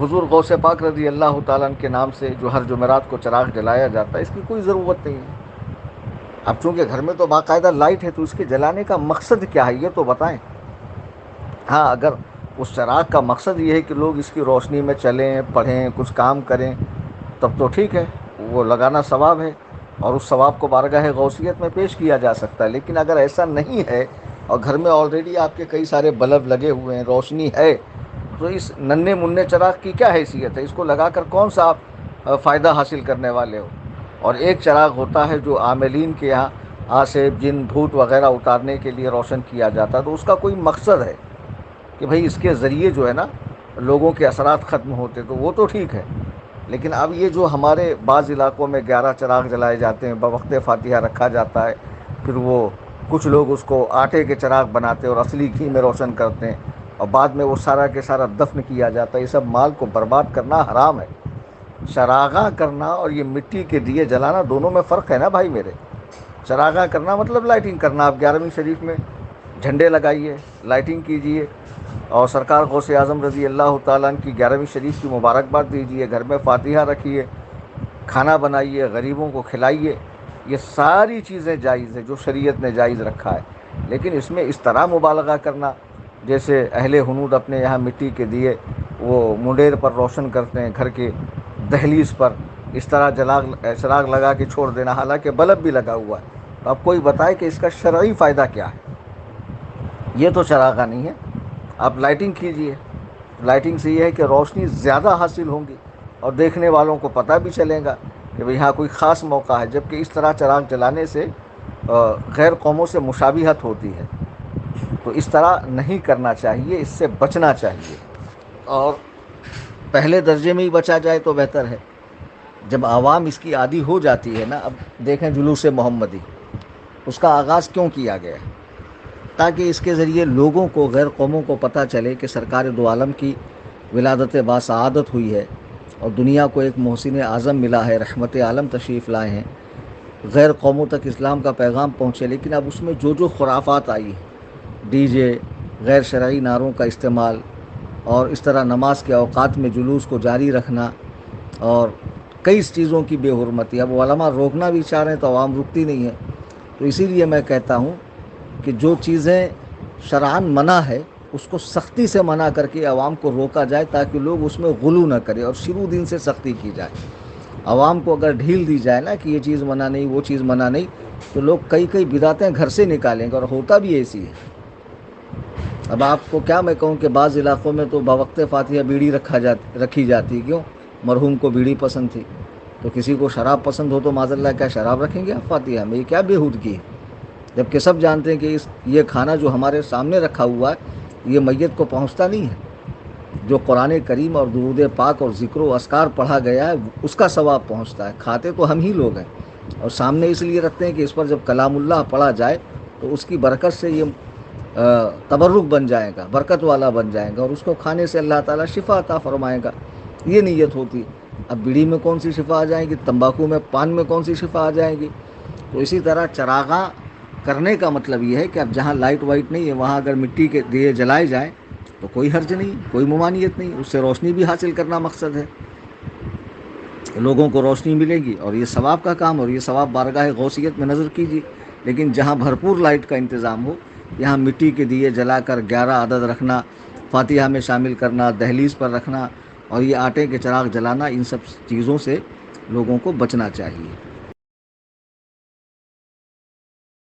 حضور غوث پاک رضی اللہ تعالیٰ عنہ کے نام سے جو ہر جمعرات کو چراغ جلایا جاتا ہے، اس کی کوئی ضرورت نہیں ہے۔ اب چونکہ گھر میں تو باقاعدہ لائٹ ہے، تو اس کے جلانے کا مقصد کیا ہے یہ تو بتائیں۔ ہاں، اگر اس چراغ کا مقصد یہ ہے کہ لوگ اس کی روشنی میں چلیں، پڑھیں، کچھ کام کریں، تب تو ٹھیک ہے، وہ لگانا ثواب ہے، اور اس ثواب کو بارگاہ غوثیت میں پیش کیا جا سکتا ہے۔ لیکن اگر ایسا نہیں ہے اور گھر میں آلریڈی آپ کے کئی سارے بلب لگے ہوئے ہیں، روشنی ہے، تو اس ننھے منھے چراغ کی کیا حیثیت ہے؟ اس کو لگا کر کون سا آپ فائدہ حاصل کرنے والے ہو؟ اور ایک چراغ ہوتا ہے جو عاملین کے یہاں آسیب، جن، بھوت وغیرہ اتارنے کے لیے روشن کیا جاتا ہے، تو اس کا کوئی مقصد ہے کہ بھئی اس کے ذریعے جو ہے نا لوگوں کے اثرات ختم ہوتے، تو وہ تو ٹھیک ہے۔ لیکن اب یہ جو ہمارے بعض علاقوں میں 11 چراغ جلائے جاتے ہیں، بوقت فاتحہ رکھا جاتا ہے، پھر وہ کچھ لوگ اس کو آٹے کے چراغ بناتے ہیں اور اصلی گھی میں روشن کرتے ہیں، اور بعد میں وہ سارا کے سارا دفن کیا جاتا ہے۔ یہ سب مال کو برباد کرنا حرام ہے۔ چراغاں کرنا اور یہ مٹی کے دیے جلانا، دونوں میں فرق ہے نا بھائی میرے۔ چراغاں کرنا مطلب لائٹنگ کرنا، آپ 11ویں شریف میں جھنڈے لگائیے، لائٹنگ کیجئے، اور سرکار غوث اعظم رضی اللہ تعالیٰ عنہ کی 11ویں شریف کی مبارکباد دیجیے، گھر میں فاتحہ رکھیے، کھانا بنائیے، غریبوں کو کھلائیے۔ یہ ساری چیزیں جائز ہیں جو شریعت نے جائز رکھا ہے۔ لیکن اس میں اس طرح مبالغہ کرنا، جیسے اہل ہنود اپنے یہاں مٹی کے دیے وہ منڈیر پر روشن کرتے ہیں، گھر کے دہلیز پر اس طرح چراغ لگا کے چھوڑ دینا، حالانکہ بلب بھی لگا ہوا ہے۔ تو اب کوئی بتائے کہ اس کا شرعی فائدہ کیا ہے؟ یہ تو چراغاں نہیں ہے۔ آپ لائٹنگ کیجئے، لائٹنگ سے یہ ہے کہ روشنی زیادہ حاصل ہوں گی اور دیکھنے والوں کو پتہ بھی چلے گا کہ بھئی یہاں کوئی خاص موقع ہے، جبکہ اس طرح چراغ جلانے سے غیر قوموں سے مشابہت ہوتی ہے۔ تو اس طرح نہیں کرنا چاہیے، اس سے بچنا چاہیے، اور پہلے درجے میں ہی بچا جائے تو بہتر ہے۔ جب عوام اس کی عادی ہو جاتی ہے نا، اب دیکھیں جلوس محمدی، اس کا آغاز کیوں کیا گیا ہے؟ تاکہ اس کے ذریعے لوگوں کو، غیر قوموں کو پتہ چلے کہ سرکار دو عالم کی ولادت باسعادت ہوئی ہے، اور دنیا کو ایک محسن اعظم ملا ہے، رحمت عالم تشریف لائے ہیں، غیر قوموں تک اسلام کا پیغام پہنچے۔ لیکن اب اس میں جو خرافات آئی ہیں، ڈی جے، غیر شرعی نعروں کا استعمال، اور اس طرح نماز کے اوقات میں جلوس کو جاری رکھنا، اور کئی چیزوں کی بے حرمتی، اب علماء روکنا بھی چاہ رہے ہیں تو عوام رکتی نہیں ہے۔ تو اسی لیے میں کہتا ہوں کہ جو چیزیں شرعاً منع ہے اس کو سختی سے منع کر کے عوام کو روکا جائے، تاکہ لوگ اس میں غلو نہ کریں، اور شروع دن سے سختی کی جائے۔ عوام کو اگر ڈھیل دی جائے نا کہ یہ چیز منع نہیں، وہ چیز منع نہیں، تو لوگ کئی بدعتیں گھر سے نکالیں گے، اور ہوتا بھی ایسی ہے۔ اب آپ کو کیا میں کہوں کہ بعض علاقوں میں تو بوقت فاتحہ بیڑی رکھی جاتی، کیوں؟ مرحوم کو بیڑی پسند تھی۔ تو کسی کو شراب پسند ہو تو معاذ اللہ کیا شراب رکھیں گے آپ فاتحہ میں؟ یہ کیا بےہودگی ہے؟ جبکہ سب جانتے ہیں کہ یہ کھانا جو ہمارے سامنے رکھا ہوا ہے یہ میت کو پہنچتا نہیں ہے۔ جو قرآن کریم اور درود پاک اور ذکر و اذکار پڑھا گیا ہے اس کا ثواب پہنچتا ہے۔ کھاتے تو ہم ہی لوگ ہیں، اور سامنے اس لیے رکھتے ہیں کہ اس پر جب کلام اللہ پڑھا جائے تو اس کی برکت سے یہ تبرک بن جائے گا، برکت والا بن جائے گا، اور اس کو کھانے سے اللہ تعالیٰ شفا عطا فرمائے گا۔ یہ نیت ہوتی۔ اب بیڑی میں کون سی شفا آ جائے گی؟ تمباکو میں، پان میں کون سی شفا آ جائے گی؟ تو اسی طرح چراغاں کرنے کا مطلب یہ ہے کہ اب جہاں لائٹ وائٹ نہیں ہے وہاں اگر مٹی کے دیے جلائے جائیں تو کوئی حرج نہیں، کوئی ممانعت نہیں، اس سے روشنی بھی حاصل کرنا مقصد ہے، لوگوں کو روشنی ملے گی، اور یہ ثواب کا کام، اور یہ ثواب بارگاہ غوثیت میں نظر کیجیے۔ لیکن جہاں بھرپور لائٹ کا انتظام ہو، یہاں مٹی کے دیے جلا کر 11 عدد رکھنا، فاتحہ میں شامل کرنا، دہلیز پر رکھنا، اور یہ آٹے کے چراغ جلانا، ان سب چیزوں سے لوگوں کو بچنا چاہیے۔